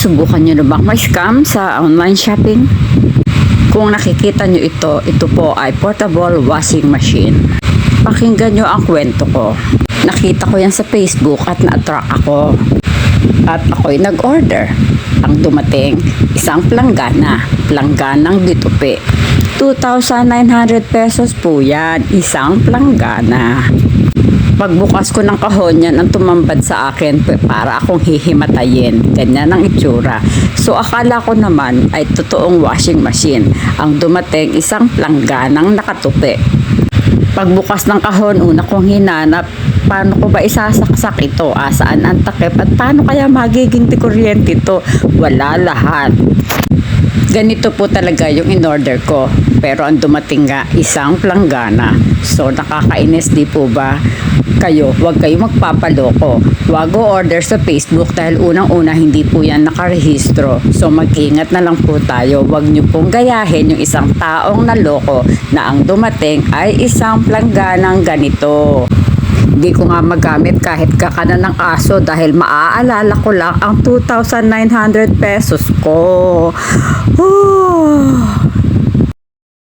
Nasubukan nyo na bang ma-scam sa online shopping? Kung nakikita nyo ito po ay portable washing machine. Pakinggan nyo ang kwento ko. Nakita ko yan sa Facebook at na-attract ako. At ako'y nag-order. Ang dumating, isang plangganang bitupe. 2,900 pesos po yan, isang planggana. Pagbukas ko ng kahon yan, ang tumambad sa akin para akong hihimatayin. Ganyan ang itsura. So akala ko naman ay totoong washing machine. Ang dumating, isang plangganang nakatupi. Pagbukas ng kahon, una kong hinanap, paano ko ba isasaksak ito? Saan ang takip? At paano kaya magiging kuryente ito? Wala lahat. Ganito po talaga yung in-order ko. Pero ang dumating nga, isang planggana. So nakakainis, di po ba? Kayo, huwag kayo magpapaloko. Huwag order sa Facebook dahil unang-una hindi po yan nakarehistro. So mag-ingat na lang po tayo. Huwag nyo pong gayahin yung isang taong naloko na ang dumating ay isang plangganang ganito. Hindi ko nga magamit kahit kakana ng aso dahil maaalala ko lang ang 2,900 pesos ko.